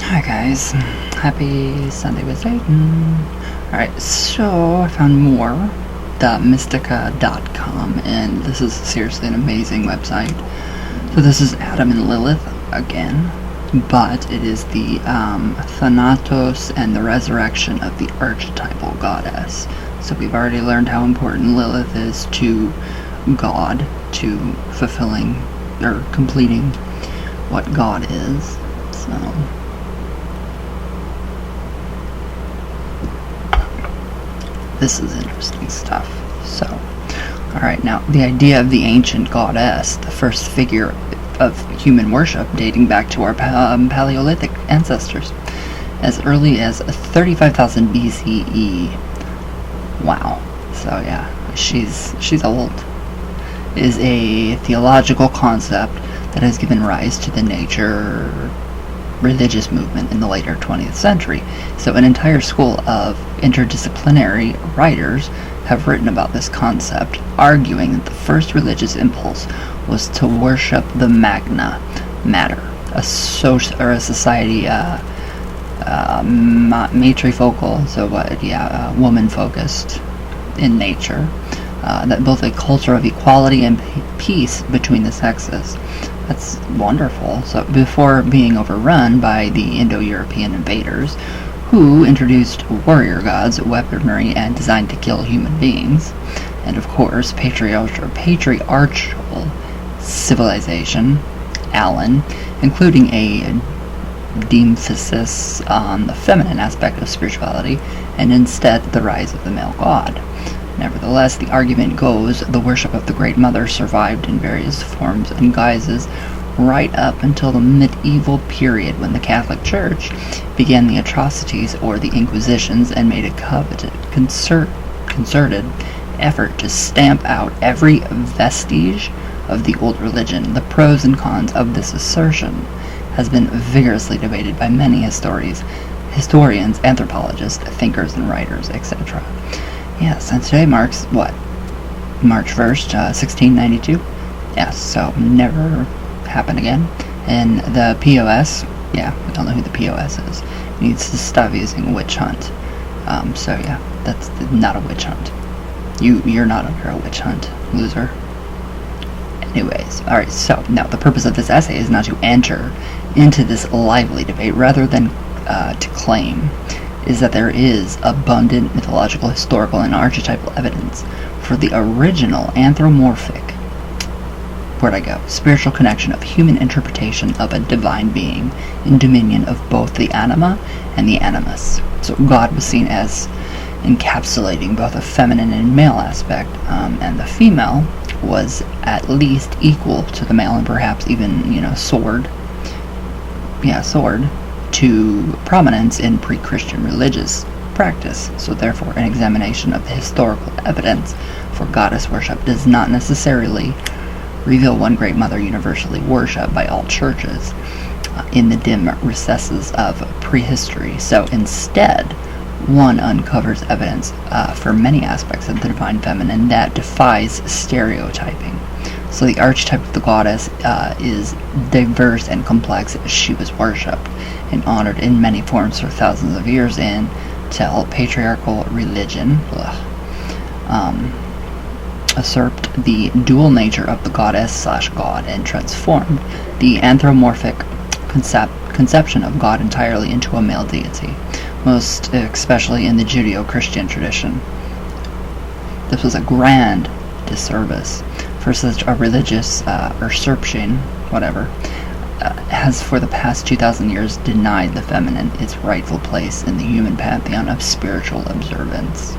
Hi guys, happy Sunday with Satan. Alright, so I found more. Mystica.com, and this is seriously an amazing website. So this is Adam and Lilith again, but it is the Thanatos and the resurrection of the archetypal goddess. So we've already learned how important Lilith is to God, to fulfilling or completing what God is. So this is interesting stuff. So, alright, now the idea of the ancient goddess, the first figure of human worship dating back to our Paleolithic ancestors, as early as 35,000 BCE. Wow. So yeah, she's old. Is a theological concept that has given rise to the nature religious movement in the later 20th century. So an entire school of interdisciplinary writers have written about this concept, arguing that the first religious impulse was to worship the magna mater, a society matrifocal, so woman-focused in nature, that built a culture of equality and peace between the sexes. That's wonderful. So before being overrun by the Indo-European invaders, who introduced warrior gods, weaponry, and designed to kill human beings, and of course patriarchal civilization, Allen, including a de-emphasis on the feminine aspect of spirituality, and instead the rise of the male god. Nevertheless, the argument goes the worship of the Great Mother survived in various forms and guises right up until the medieval period, when the Catholic Church began the atrocities or the Inquisitions and made a concerted effort to stamp out every vestige of the old religion. The pros and cons of this assertion has been vigorously debated by many historians, anthropologists, thinkers, and writers, etc. Yes, and today marks, what? March 1st, 1692? Yes, so never happen again. And the POS, yeah, we don't know who the POS is. It needs to stop using witch hunt. So yeah, that's not a witch hunt. You're not under a witch hunt, loser. Anyways, alright, so now the purpose of this essay is not to enter into this lively debate, rather than to claim is that there is abundant mythological, historical, and archetypal evidence for the original anthropomorphic, spiritual connection of human interpretation of a divine being in dominion of both the anima and the animus. So God was seen as encapsulating both a feminine and male aspect, and the female was at least equal to the male, and perhaps even, soared to prominence in pre-Christian religious practice. So therefore, an examination of the historical evidence for goddess worship does not necessarily reveal one great mother universally worshipped by all churches in the dim recesses of prehistory. So instead, one uncovers evidence for many aspects of the divine feminine that defies stereotyping. So the archetype of the goddess is diverse and complex. She was worshipped and honored in many forms for thousands of years until patriarchal religion usurped the dual nature of the goddess/god and transformed the anthropomorphic conception of God entirely into a male deity, most especially in the Judeo-Christian tradition. This was a grand disservice for such a religious usurpation, has for the past 2,000 years denied the feminine its rightful place in the human pantheon of spiritual observance.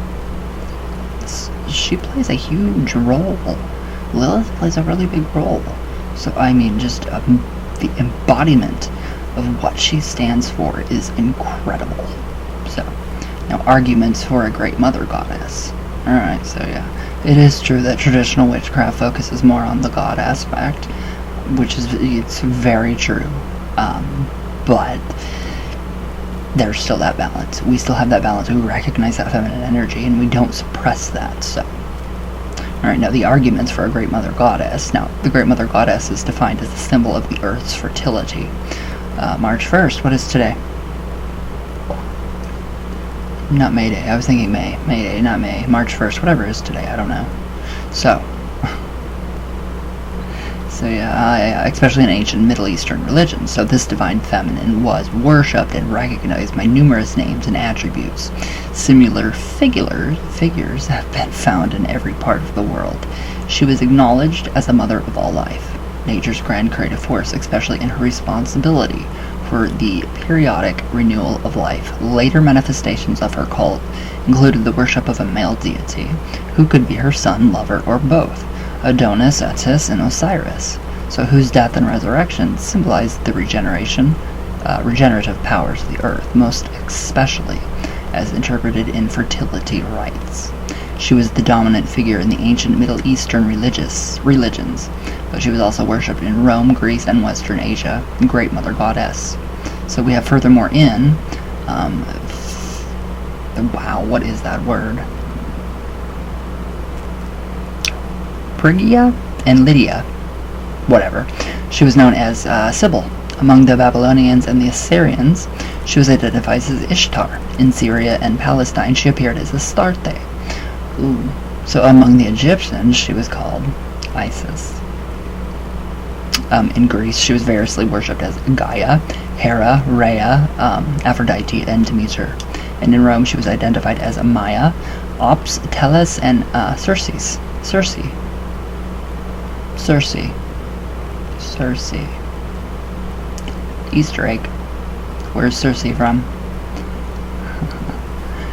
She plays a huge role. Lilith plays a really big role. So, I mean, just the embodiment of what she stands for is incredible. So, now arguments for a great mother goddess. Alright, so yeah. It is true that traditional witchcraft focuses more on the god aspect, it's very true, but there's still that balance. We still have that balance. We recognize that feminine energy, and we don't suppress that. So, alright, now the arguments for a great mother goddess. Now, the great mother goddess is defined as the symbol of the earth's fertility. March 1st, what is today? Not May Day. I was thinking May. May Day, not May. March 1st, whatever it is today. I don't know. So yeah, especially in ancient Middle Eastern religions. So this divine feminine was worshipped and recognized by numerous names and attributes. Similar figures have been found in every part of the world. She was acknowledged as the mother of all life, nature's grand creative force, especially in her responsibility for the periodic renewal of life. Later manifestations of her cult included the worship of a male deity, who could be her son, lover, or both, Adonis, Etis, and Osiris, so whose death and resurrection symbolized the regenerative powers of the earth, most especially as interpreted in fertility rites. She was the dominant figure in the ancient Middle Eastern religions, but she was also worshipped in Rome, Greece, and Western Asia, Great Mother Goddess. So we have furthermore in, wow, what is that word? Phrygia and Lydia, whatever. She was known as Sybil. Among the Babylonians and the Assyrians, she was identified as Ishtar. In Syria and Palestine, she appeared as Astarte. Ooh. So among the Egyptians, she was called Isis. In Greece, she was variously worshipped as Gaia, Hera, Rhea, Aphrodite, and Demeter. And in Rome, she was identified as Maya, Ops, Tellus, and Circe. Easter egg. Where's Circe from?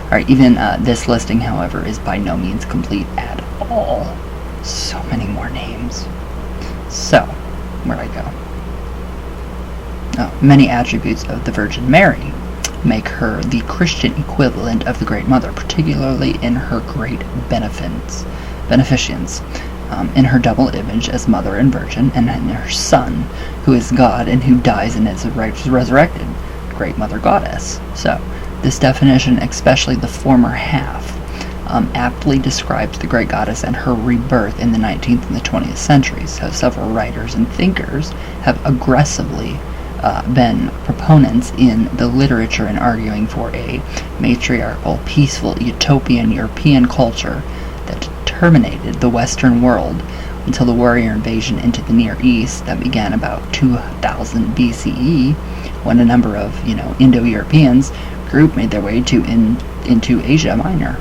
Alright, even this listing, however, is by no means complete at all. So many more names. So, where'd I go? Oh, many attributes of the Virgin Mary make her the Christian equivalent of the Great Mother, particularly in her great beneficence, in her double image as Mother and Virgin, and in her Son, who is God and who dies and is resurrected, Great Mother Goddess. So, this definition, especially the former half, aptly describes the Great Goddess and her rebirth in the 19th and the 20th centuries. So several writers and thinkers have aggressively been proponents in the literature in arguing for a matriarchal, peaceful, utopian European culture that terminated the Western world until the warrior invasion into the Near East that began about 2000 BCE, when a number of Indo-Europeans group made their way into Asia Minor.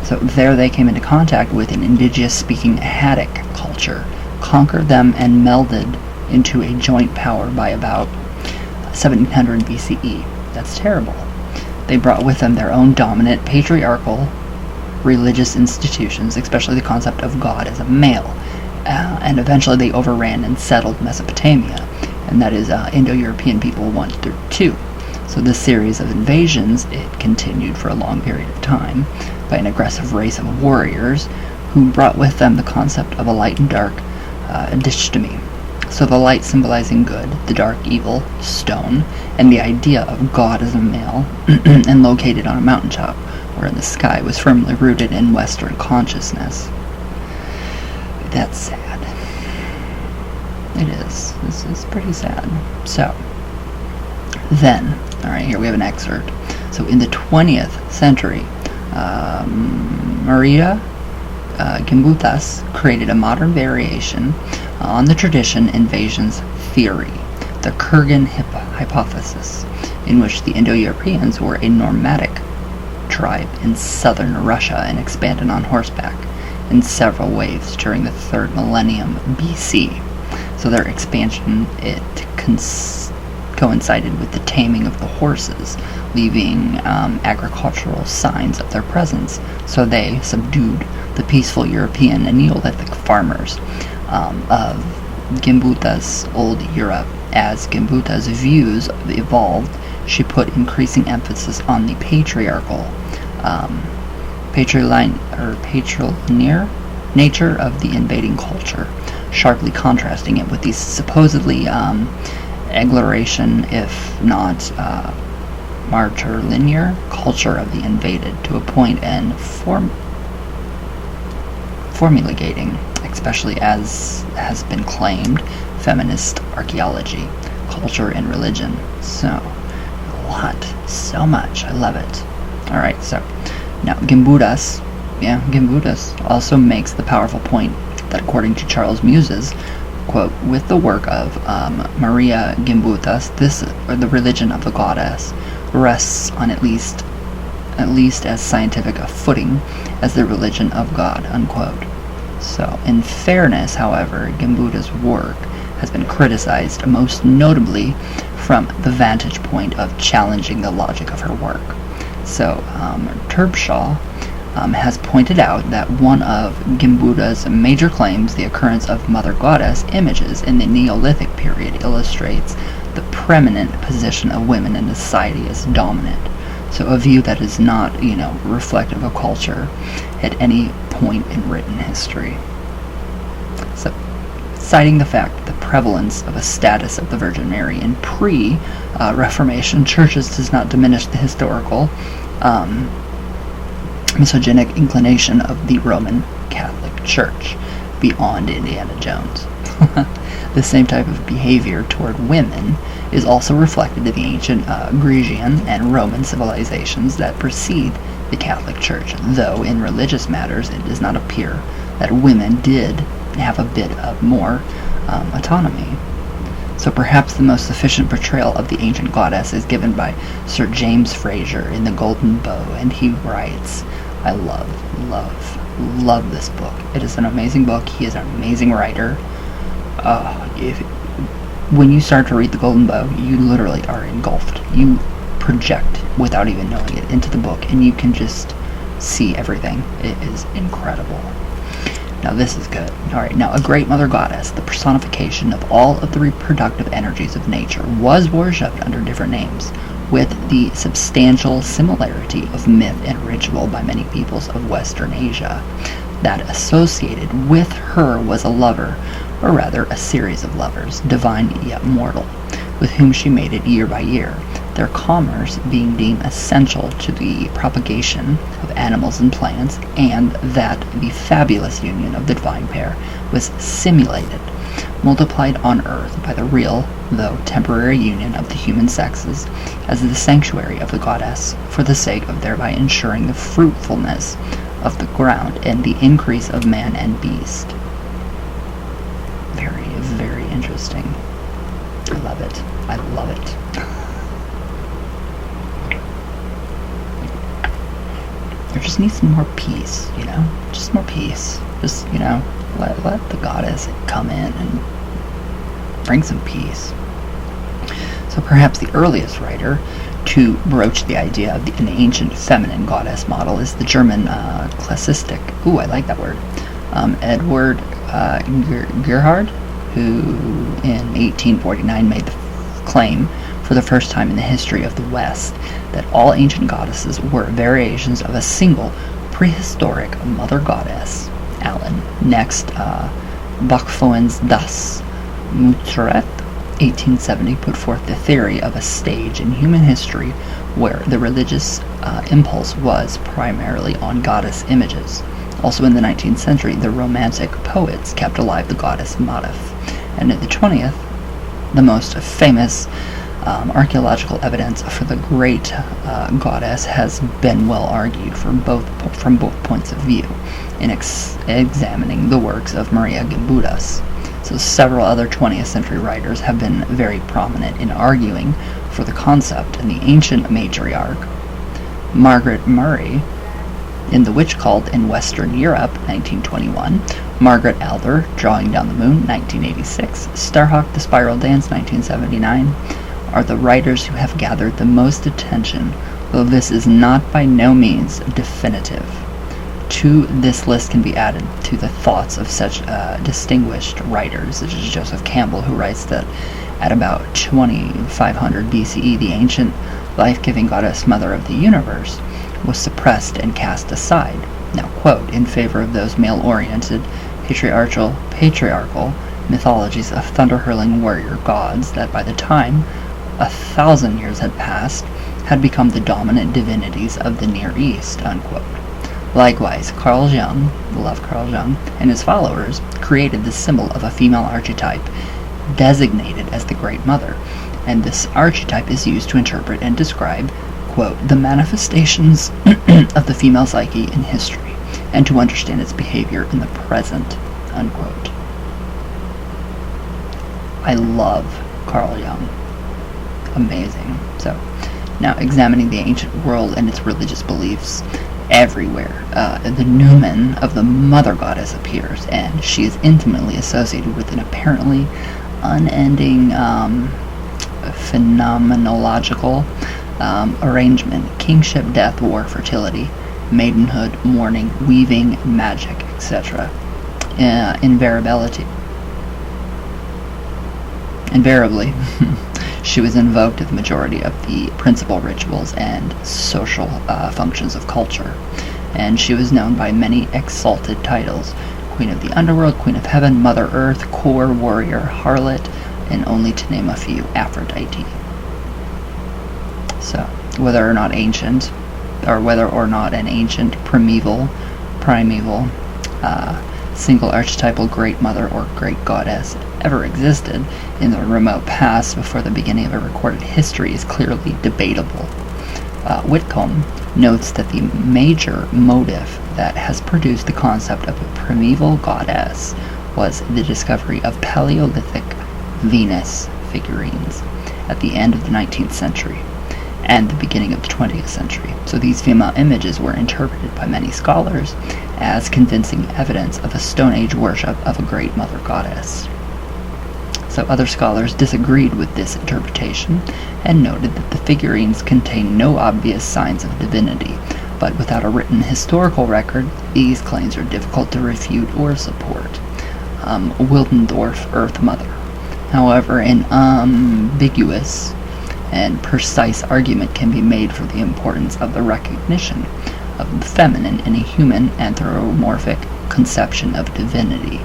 So there they came into contact with an indigenous-speaking Hattic culture, conquered them, and melded into a joint power by about 1700 BCE. That's terrible. They brought with them their own dominant patriarchal religious institutions, especially the concept of God as a male, and eventually they overran and settled Mesopotamia, and that is Indo-European people 1 through 2. So this series of invasions, it continued for a long period of time by an aggressive race of warriors who brought with them the concept of a light and dark dichotomy. So the light symbolizing good, the dark evil, stone, and the idea of God as a male and located on a mountaintop or in the sky was firmly rooted in Western consciousness. That's sad. It is. This is pretty sad. So, then, alright, here we have an excerpt. So in the 20th century, Maria Gimbutas created a modern variation on the tradition invasions theory, the Kurgan hypothesis, in which the Indo-Europeans were a nomadic tribe in southern Russia and expanded on horseback in several waves during the 3rd millennium BC. So their expansion, it coincided with the taming of the horses, leaving agricultural signs of their presence. So they subdued the peaceful European and Neolithic farmers of Gimbutas' old Europe. As Gimbutas' views evolved, she put increasing emphasis on the patriarchal, patrilinear nature of the invading culture, sharply contrasting it with the supposedly eglaration, if not matrilinear, culture of the invaded, to a point and formulating, especially as has been claimed, feminist archaeology, culture, and religion. So, a lot, so much. I love it. Alright, so now Gimbutas also makes the powerful point that according to Charles Muses, quote, with the work of Maria Gimbutas, the religion of the goddess rests on at least as scientific a footing as the religion of God, unquote. So, in fairness, however, Gimbutas' work has been criticized, most notably from the vantage point of challenging the logic of her work. So, Terbshaw has pointed out that one of Gimbutas' major claims, the occurrence of Mother Goddess images in the Neolithic period, illustrates the preeminent position of women in society as dominant. So a view that is not, reflective of culture at any point in written history. So, citing the fact that the prevalence of a status of the Virgin Mary in pre-Reformation churches does not diminish the historical misogynic inclination of the Roman Catholic Church beyond Indiana Jones. The same type of behavior toward women is also reflected in the ancient Grecian and Roman civilizations that precede the Catholic Church, though in religious matters it does not appear that women did have a bit of more autonomy. So perhaps the most sufficient portrayal of the ancient goddess is given by Sir James Frazer in The Golden Bow, and he writes, I love this book. It is an amazing book. He is an amazing writer. When you start to read The Golden Bow, you literally are engulfed. You project, without even knowing it, into the book, and you can just see everything. It is incredible. Now this is good. Alright, now a great mother goddess, the personification of all of the reproductive energies of nature, was worshipped under different names, with the substantial similarity of myth and ritual by many peoples of Western Asia. That associated with her was a lover, or rather a series of lovers, divine yet mortal, with whom she mated year by year, their commerce being deemed essential to the propagation of animals and plants, and that the fabulous union of the divine pair was simulated, multiplied on earth by the real, though temporary union of the human sexes, as the sanctuary of the goddess, for the sake of thereby ensuring the fruitfulness of the ground and the increase of man and beast. Very, very interesting. I love it. There just needs some more peace, just more peace. Just, let the goddess come in and bring some peace. So perhaps the earliest writer to broach the idea of an ancient feminine goddess model is the German classistic, I like that word, Edward Gerhard, who in 1849 made the claim for the first time in the history of the West that all ancient goddesses were variations of a single prehistoric mother goddess, Allen. Next, Bachfoen's Das Mutteret, 1870, put forth the theory of a stage in human history where the religious impulse was primarily on goddess images. Also in the 19th century, the Romantic poets kept alive the goddess motif. And in the 20th, the most famous archaeological evidence for the great goddess has been well argued from both points of view in examining the works of Maria Gimbutas. So several other 20th century writers have been very prominent in arguing for the concept, and the ancient matriarch Margaret Murray in The Witch Cult in Western Europe, 1921, Margaret Alder, Drawing Down the Moon, 1986, Starhawk, The Spiral Dance, 1979, are the writers who have gathered the most attention, though this is not by no means definitive. To this list can be added to the thoughts of such distinguished writers, such as Joseph Campbell, who writes that at about 2500 BCE, the ancient life-giving goddess mother of the universe was suppressed and cast aside, now quote, in favor of those male-oriented, patriarchal mythologies of thunder-hurling warrior gods that by the time 1,000 years had passed, had become the dominant divinities of the Near East, unquote. Likewise, Carl Jung, love Carl Jung, and his followers created the symbol of a female archetype designated as the Great Mother, and this archetype is used to interpret and describe, quote, the manifestations of the female psyche in history, and to understand its behavior in the present, unquote. I love Carl Jung. Amazing. So, now examining the ancient world and its religious beliefs, everywhere the numen of the mother goddess appears, and she is intimately associated with an apparently unending phenomenological arrangement: kingship, death, war, fertility, maidenhood, mourning, weaving, magic, etc. Invariably, she was invoked at the majority of the principal rituals and social functions of culture, and she was known by many exalted titles: Queen of the Underworld, Queen of Heaven, Mother Earth, Core, Warrior, Harlot, and only to name a few, Aphrodite. So, whether or not an ancient, primeval, single archetypal great mother or great goddess ever existed in the remote past before the beginning of a recorded history is clearly debatable. Whitcomb notes that the major motive that has produced the concept of a primeval goddess was the discovery of Paleolithic Venus figurines at the end of the 19th century and the beginning of the 20th century. So these female images were interpreted by many scholars as convincing evidence of a Stone Age worship of a great mother goddess. So other scholars disagreed with this interpretation and noted that the figurines contain no obvious signs of divinity, but without a written historical record, these claims are difficult to refute or support. Wildendorf, Earth Mother. However, an ambiguous and precise argument can be made for the importance of the recognition of the feminine in a human anthropomorphic conception of divinity,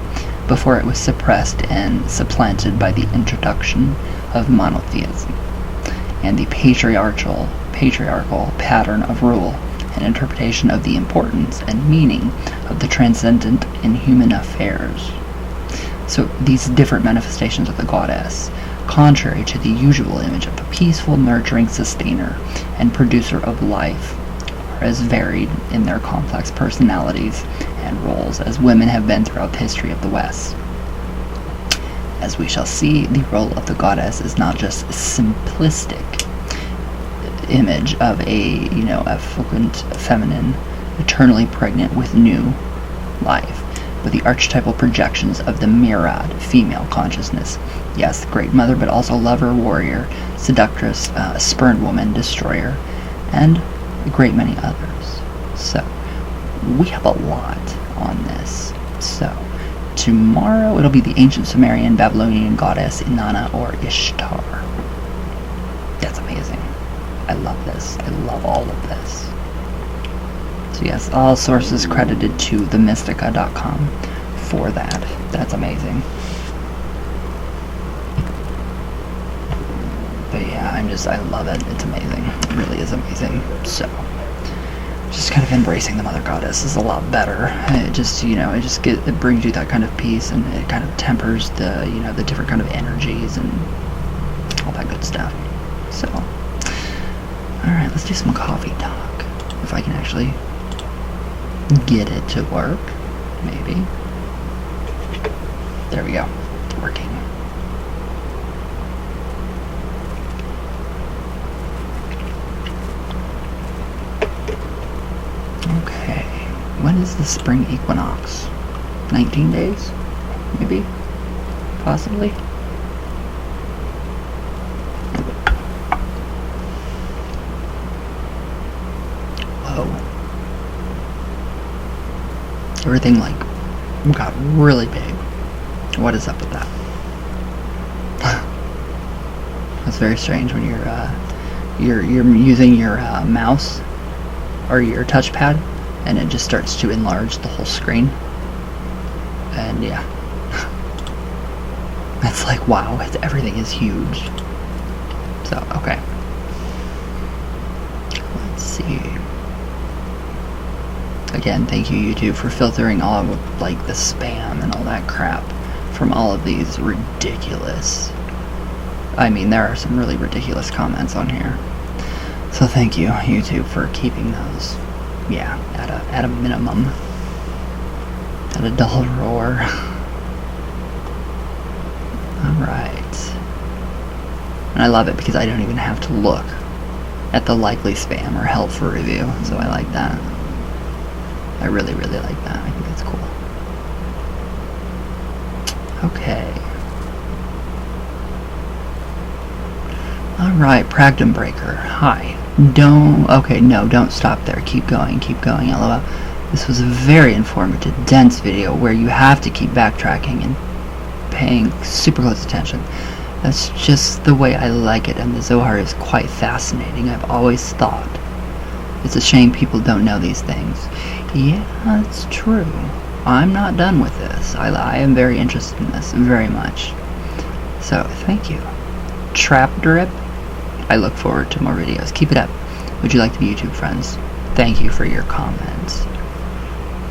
before it was suppressed and supplanted by the introduction of monotheism and the patriarchal pattern of rule and interpretation of the importance and meaning of the transcendent in human affairs. So these different manifestations of the goddess, contrary to the usual image of a peaceful, nurturing sustainer and producer of life, are as varied in their complex personalities and roles as women have been throughout the history of the West. As we shall see, the role of the goddess is not just a simplistic image of a fecund feminine, eternally pregnant with new life, but the archetypal projections of the myriad female consciousness. Yes, great mother, but also lover, warrior, seductress, spurned woman, destroyer, and a great many others. So, we have a lot on this. So, tomorrow it'll be the ancient Sumerian Babylonian goddess Inanna or Ishtar. That's amazing. I love this. I love all of this. So yes, all sources credited to themystica.com for that. That's amazing. But yeah, I love it. It's amazing. It really is amazing. So, just kind of embracing the mother goddess is a lot better. It just, it brings you that kind of peace, and it kind of tempers the, the different kind of energies and all that good stuff. So, alright, let's do some coffee talk. If I can actually get it to work, maybe. There we go. It's working. Okay. When is the spring equinox? 19 days? Maybe? Possibly? Whoa. Everything got really big. What is up with that? That's very strange when you're using your mouse or your touchpad, and it just starts to enlarge the whole screen. And yeah, it's like, wow, everything is huge. So okay, let's see. Again, thank you, YouTube, for filtering all of the spam and all that crap from all of these ridiculous. I mean, there are some really ridiculous comments on here. So thank you, YouTube, for keeping those, yeah, at a minimum, at $1 roar. Alright. And I love it because I don't even have to look at the likely spam or helpful review, so I like that. I really, really like that. I think it's cool. Okay. Alright, Pragdom Breaker. Hi. Don't stop there. Keep going, LOL. This was a very informative, dense video where you have to keep backtracking and paying super close attention. That's just the way I like it, and the Zohar is quite fascinating. I've always thought it's a shame people don't know these things. Yeah, it's true. I'm not done with this. I am very interested in this, very much. So, thank you. Trap Drip, I look forward to more videos. Keep it up. Would you like to be YouTube friends? Thank you for your comments.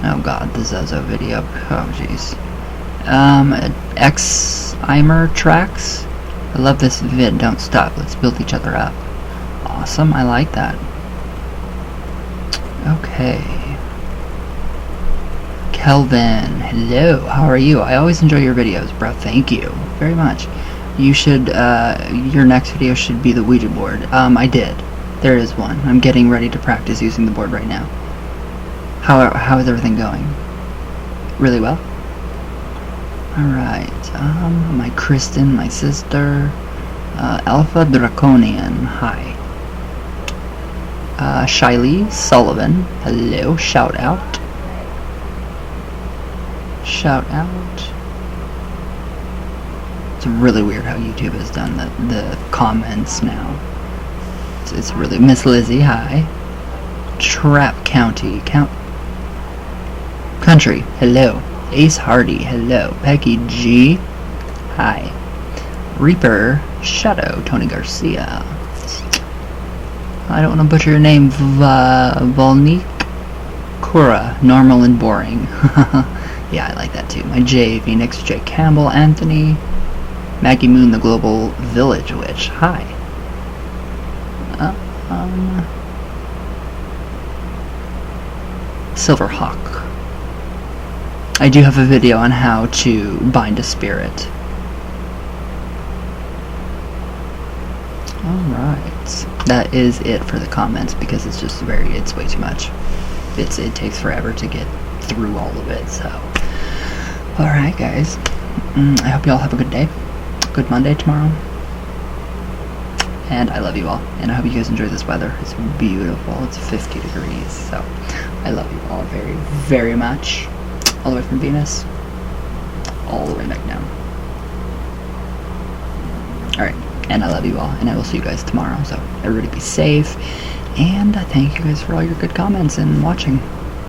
Oh god, the Zozo video. Oh jeez. X-Imer Tracks. I love this vid. Don't stop. Let's build each other up. Awesome. I like that. Okay. Kelvin. Hello. How are you? I always enjoy your videos, bro. Thank you very much. You should, your next video should be the Ouija board. I did. There is one. I'm getting ready to practice using the board right now. How is everything going? Really well? Alright. My Kristen, my sister. Alpha Draconian. Hi. Shiley Sullivan. Hello. Shout out. Shout out. It's really weird how YouTube has done the comments now. It's really... Miss Lizzie, hi. Trap County. Country, hello. Ace Hardy, hello. Becky G, hi. Reaper Shadow, Tony Garcia. I don't want to butcher your name. Volnik Kura, normal and boring. Yeah, I like that too. My J, Phoenix, J Campbell, Anthony. Maggie Moon, the Global Village Witch. Hi. Silverhawk. I do have a video on how to bind a spirit. Alright. That is it for the comments because it's just it's way too much. It takes forever to get through all of it, so. Alright guys. I hope you all have a good day. Good Monday tomorrow. And I love you all. And I hope you guys enjoy this weather. It's beautiful. It's 50 degrees. So I love you all very, very much. All the way from Venus. All the way back down. Alright. And I love you all. And I will see you guys tomorrow. So everybody be safe. And I thank you guys for all your good comments and watching.